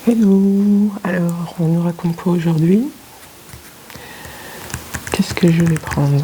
Hello. Alors, on nous raconte quoi aujourd'hui? Qu'est-ce que je vais prendre?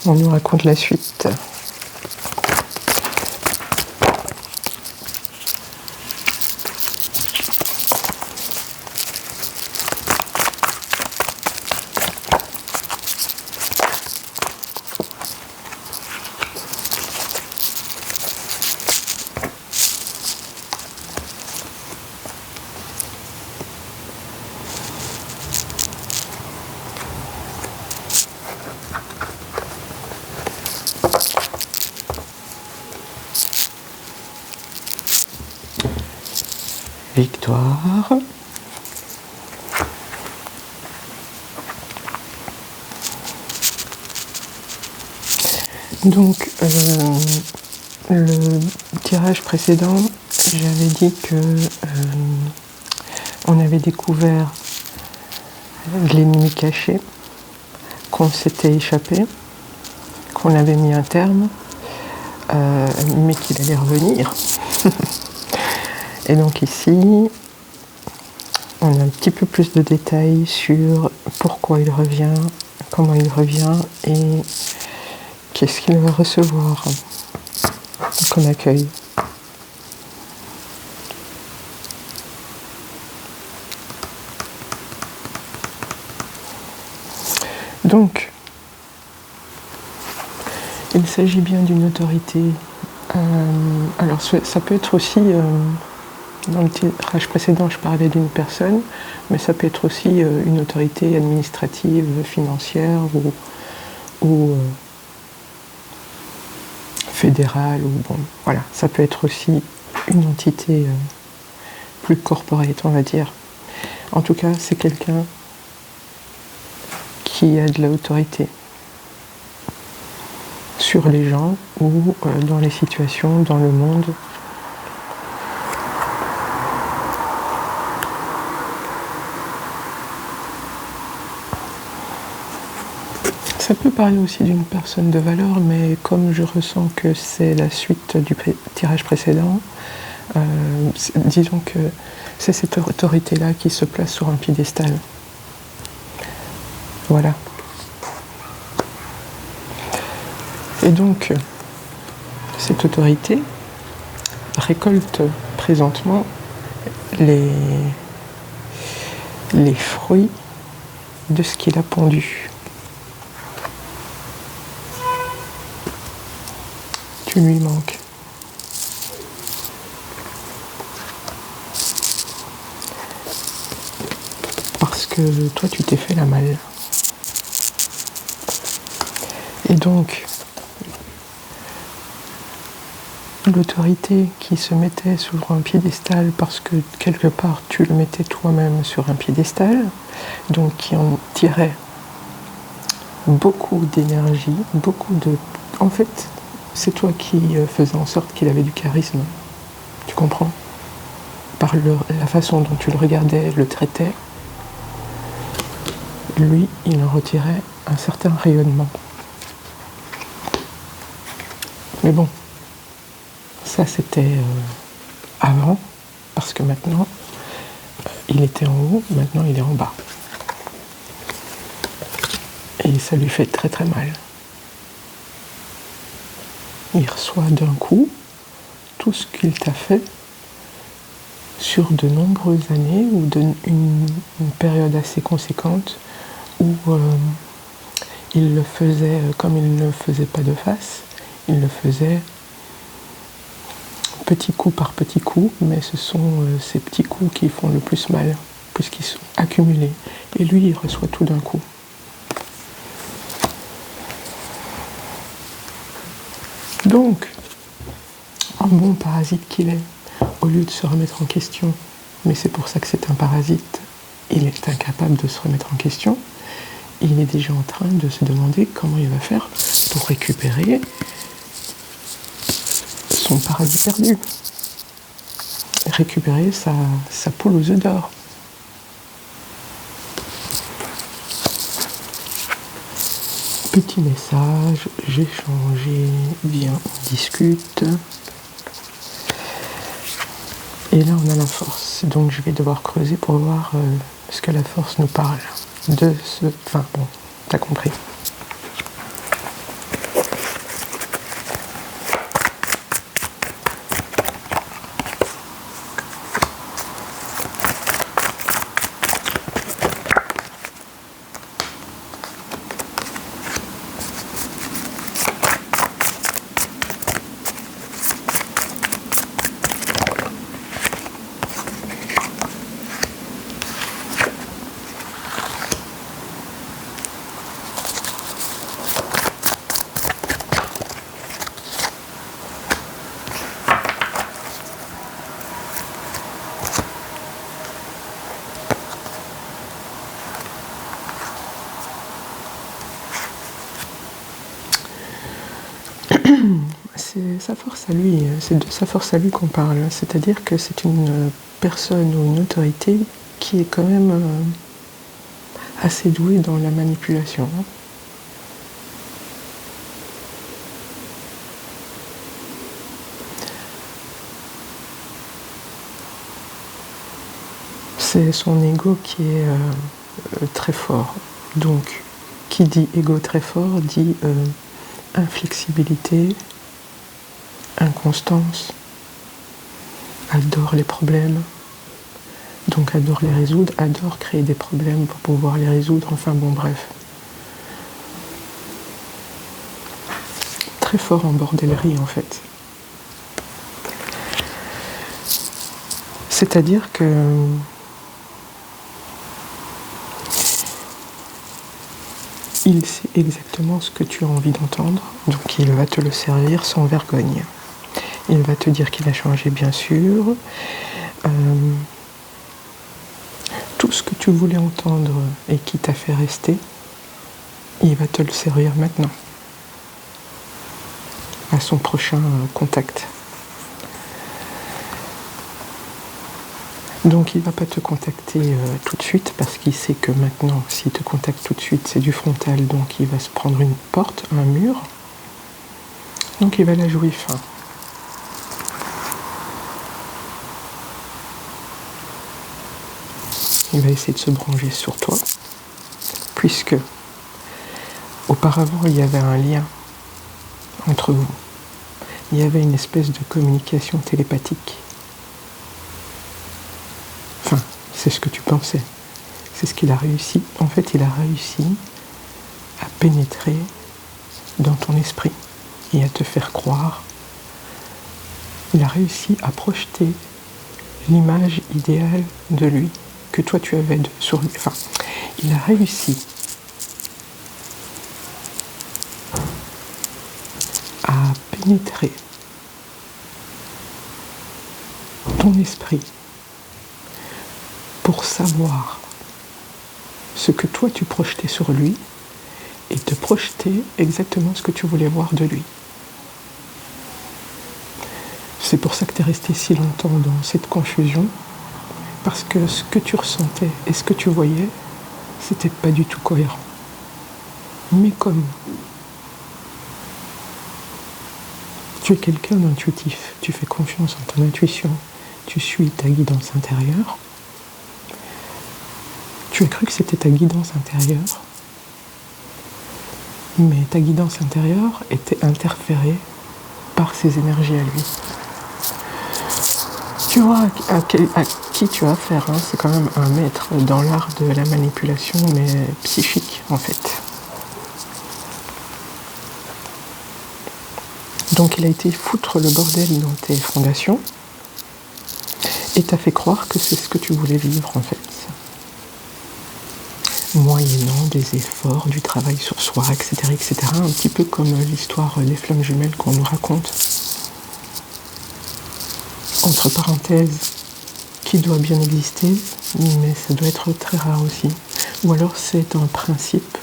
On nous raconte la suite. Victoire. Donc, le tirage précédent, j'avais dit que on avait découvert l'ennemi caché, qu'on s'était échappé, qu'on avait mis un terme, mais qu'il allait revenir. Et donc ici, on a un petit peu plus de détails sur pourquoi il revient, comment il revient et qu'est-ce qu'il va recevoir comme accueil. Donc, il s'agit bien d'une autorité. Alors ça peut être aussi... Dans le tirage précédent, je parlais d'une personne, mais ça peut être aussi une autorité administrative, financière ou fédérale. Bon, voilà, ça peut être aussi une entité plus corporate, on va dire. En tout cas, c'est quelqu'un qui a de l'autorité sur les gens ou dans les situations, dans le monde. Ça peut parler aussi d'une personne de valeur, mais comme je ressens que c'est la suite du tirage précédent, disons que c'est cette autorité-là qui se place sur un piédestal. Voilà. Et donc, cette autorité récolte présentement les fruits de ce qu'il a pondu. Tu lui manques. Parce que toi, tu t'es fait la malle. Et donc, l'autorité qui se mettait sur un piédestal parce que quelque part tu le mettais toi-même sur un piédestal, donc qui en tirait beaucoup d'énergie, beaucoup de... En fait, c'est toi qui faisais en sorte qu'il avait du charisme. Tu comprends? par la façon dont tu le regardais, le traitais, lui, il en retirait un certain rayonnement. Mais bon, ça c'était avant, parce que maintenant, il était en haut, maintenant il est en bas. Et ça lui fait très très mal. Il reçoit d'un coup tout ce qu'il t'a fait sur de nombreuses années ou une période assez conséquente où il le faisait, comme il ne le faisait pas de face, il le faisait petit coup par petit coup, mais ce sont ces petits coups qui font le plus mal, puisqu'ils sont accumulés. Et lui, il reçoit tout d'un coup. Donc, un bon parasite qu'il est, au lieu de se remettre en question, mais c'est pour ça que c'est un parasite, il est incapable de se remettre en question, il est déjà en train de se demander comment il va faire pour récupérer son paradis perdu. Récupérer sa poule aux œufs d'or. Petit message, j'ai changé, viens, on discute. Et là, on a la force. Donc, je vais devoir creuser pour voir ce que la force nous parle. Enfin, bon, t'as compris. C'est sa force à lui, c'est de sa force à lui qu'on parle. C'est-à-dire que c'est une personne ou une autorité qui est quand même assez douée dans la manipulation. C'est son ego qui est très fort. Donc, qui dit ego très fort dit inflexibilité, inconstance, adore les problèmes, donc adore les résoudre, adore créer des problèmes pour pouvoir les résoudre, enfin bon bref. Très fort en bordellerie en fait. C'est-à-dire que il sait exactement ce que tu as envie d'entendre, donc il va te le servir sans vergogne. Il va te dire qu'il a changé, bien sûr. Tout ce que tu voulais entendre et qui t'a fait rester, il va te le servir maintenant, à son prochain contact. Donc il ne va pas te contacter tout de suite, parce qu'il sait que maintenant, s'il te contacte tout de suite, c'est du frontal, donc il va se prendre une porte, un mur, donc il va la jouer fin. Il va essayer de se brancher sur toi, puisque auparavant il y avait un lien entre vous. Il y avait une espèce de communication télépathique. Enfin, c'est ce que tu pensais. C'est ce qu'il a réussi. En fait, il a réussi à pénétrer dans ton esprit et à te faire croire. Il a réussi à projeter l'image idéale de lui que toi tu avais sur lui. Enfin, il a réussi à pénétrer ton esprit pour savoir ce que toi tu projetais sur lui et te projeter exactement ce que tu voulais voir de lui. C'est pour ça que tu es resté si longtemps dans cette confusion, Parce que ce que tu ressentais et ce que tu voyais, c'était pas du tout cohérent. Mais comme tu es quelqu'un d'intuitif, tu fais confiance en ton intuition, tu suis ta guidance intérieure, tu as cru que c'était ta guidance intérieure, mais ta guidance intérieure était interférée par ses énergies à lui. Tu vois à qui tu as affaire, hein. C'est quand même un maître dans l'art de la manipulation, mais psychique en fait. Donc il a été foutre le bordel dans tes fondations et t'a fait croire que c'est ce que tu voulais vivre en fait. Moyennant des efforts, du travail sur soi, etc., etc. Un petit peu comme l'histoire des flammes jumelles qu'on nous raconte. Entre parenthèses, qui doit bien exister, mais ça doit être très rare aussi. Ou alors c'est un principe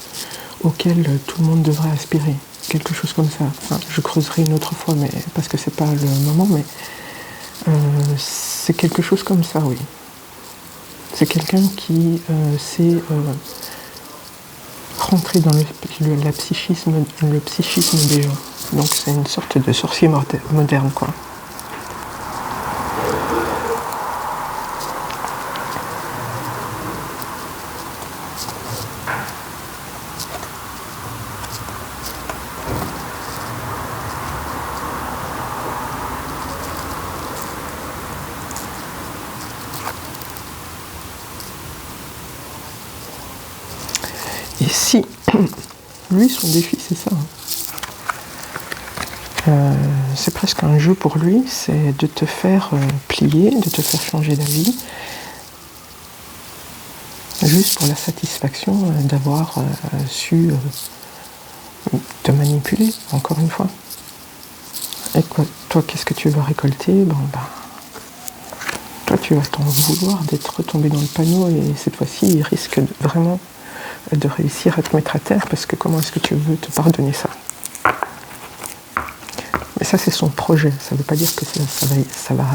auquel tout le monde devrait aspirer. Quelque chose comme ça. Enfin, je creuserai une autre fois, mais parce que c'est pas le moment, mais c'est quelque chose comme ça, oui. C'est quelqu'un qui sait rentrer dans le psychisme des gens. Donc c'est une sorte de sorcier moderne, quoi. Et si, lui, son défi, c'est ça. C'est presque un jeu pour lui, c'est de te faire plier, de te faire changer d'avis, juste pour la satisfaction d'avoir su te manipuler, encore une fois. Et quoi, toi, qu'est-ce que tu vas récolter? Toi, tu vas t'en vouloir d'être tombé dans le panneau, et cette fois-ci, il risque vraiment de réussir à te mettre à terre, parce que comment est-ce que tu veux te pardonner ça? Mais ça, c'est son projet. Ça ne veut pas dire que ça va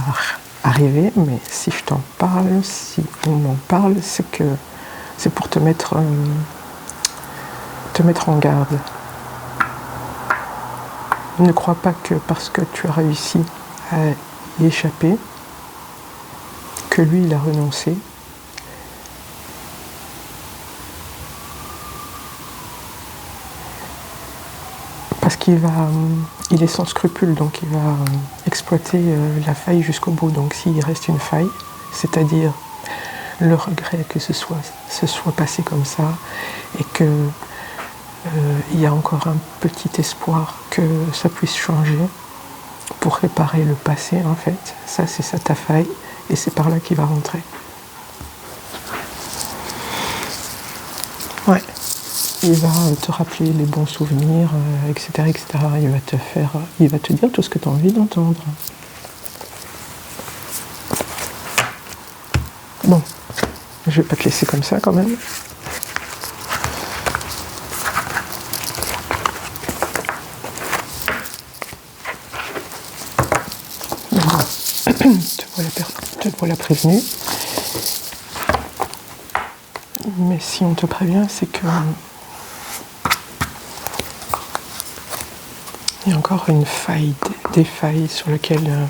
arriver, mais si je t'en parle, si on m'en parle, c'est pour te mettre en garde. Ne crois pas que parce que tu as réussi à y échapper, que lui, il a renoncé. Parce il est sans scrupule, donc il va exploiter la faille jusqu'au bout. Donc s'il reste une faille, c'est-à-dire le regret que ce soit passé comme ça, et que il y a encore un petit espoir que ça puisse changer pour réparer le passé, en fait. Ça, c'est ça ta faille, et c'est par là qu'il va rentrer. Ouais. Il va te rappeler les bons souvenirs, etc., etc. Il va te dire tout ce que tu as envie d'entendre. Bon, je vais pas te laisser comme ça quand même. Te voilà prévenu. Mais si on te prévient, c'est que il y a encore une faille, des failles sur lesquelles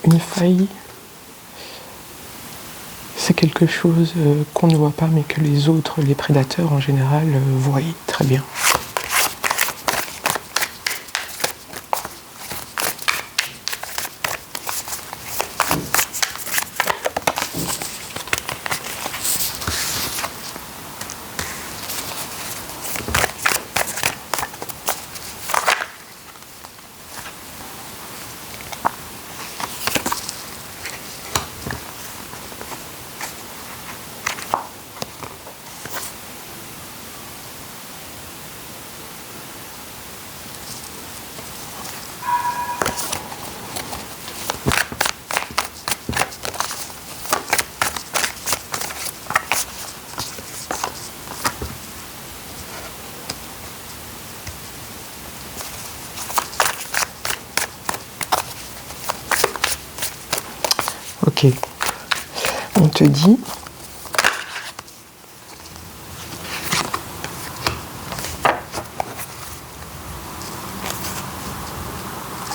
une faille, c'est quelque chose qu'on ne voit pas, mais que les autres, les prédateurs en général, voient très bien. Ok. on te dit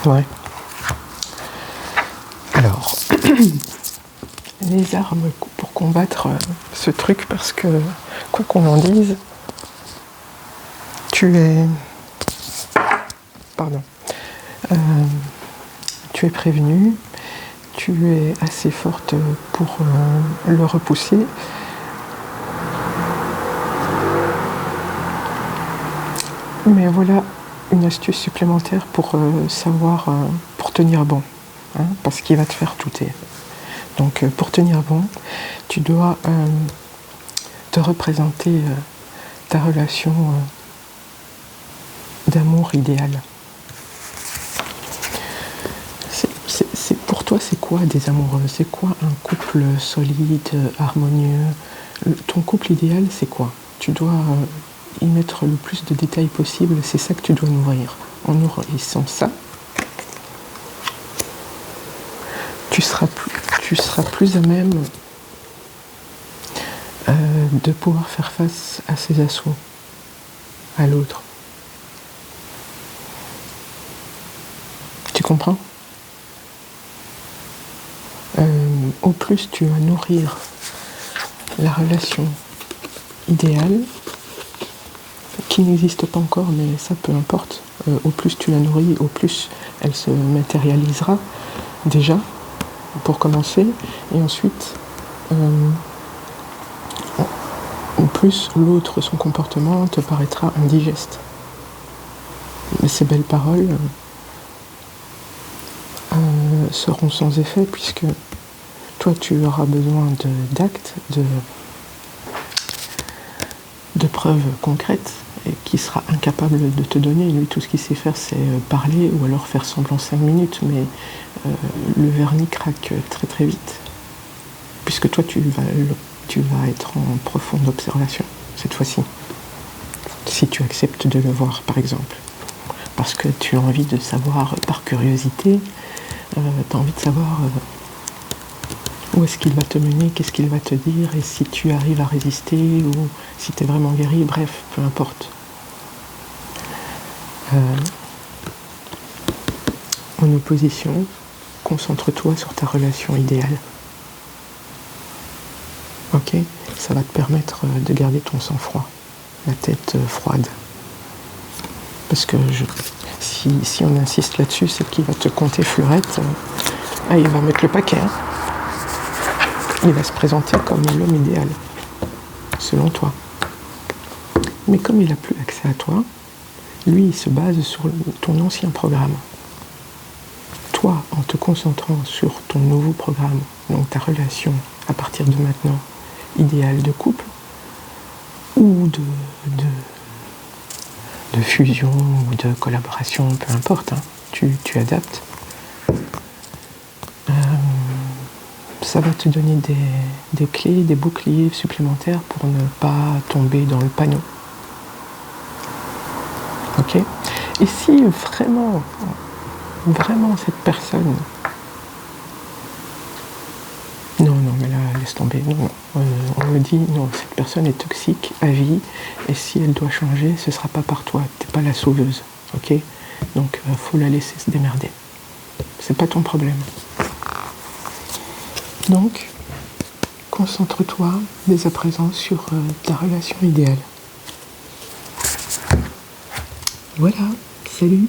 ouais. Alors, les armes pour combattre ce truc, parce que, quoi qu'on en dise, tu es prévenu, tu es assez forte pour le repousser. Mais voilà une astuce supplémentaire pour savoir, pour tenir bon, hein, parce qu'il va te faire douter. Donc pour tenir bon, tu dois te représenter ta relation d'amour idéal. Pour toi, c'est quoi des amoureux? C'est quoi un couple solide, harmonieux? Ton couple idéal, c'est quoi? Tu dois y mettre le plus de détails possible, c'est ça que tu dois nourrir. En nourrissant ça, tu seras plus à même de pouvoir faire face à ces assauts, à l'autre. Tu comprends? Au plus tu vas nourrir la relation idéale, qui n'existe pas encore, mais ça peu importe, au plus tu la nourris, au plus elle se matérialisera, déjà, pour commencer, et ensuite, au plus l'autre, son comportement te paraîtra indigeste. Mais ces belles paroles seront sans effet, puisque toi tu auras besoin d'actes, de preuves concrètes, et qui sera incapable de te donner. Lui, tout ce qu'il sait faire, c'est parler, ou alors faire semblant 5 minutes, mais le vernis craque très très vite, puisque toi tu vas être en profonde observation cette fois-ci, si tu acceptes de le voir, par exemple, parce que tu as envie de savoir par curiosité, tu as envie de savoir où est-ce qu'il va te mener, qu'est-ce qu'il va te dire, et si tu arrives à résister, ou si tu es vraiment guéri, bref, peu importe. En opposition, concentre-toi sur ta relation idéale. Ok? Ça va te permettre de garder ton sang-froid, la tête froide. Parce que si on insiste là-dessus, c'est qu'il va te compter fleurette. Il va mettre le paquet. Hein. Il va se présenter comme l'homme idéal, selon toi. Mais comme il n'a plus accès à toi, lui, il se base sur ton ancien programme. Toi, en te concentrant sur ton nouveau programme, donc ta relation, à partir de maintenant, idéale de couple, ou de fusion, ou de collaboration, peu importe, hein, tu adaptes. Ça va te donner des clés, des boucliers supplémentaires pour ne pas tomber dans le panneau. Ok? Et si vraiment cette personne... Non, mais là, laisse tomber. Non. On me dit, non, cette personne est toxique à vie, et si elle doit changer, ce ne sera pas par toi. Tu n'es pas la sauveuse. Ok? Donc, faut la laisser se démerder. C'est pas ton problème. Donc, concentre-toi dès à présent sur ta relation idéale. Voilà, salut!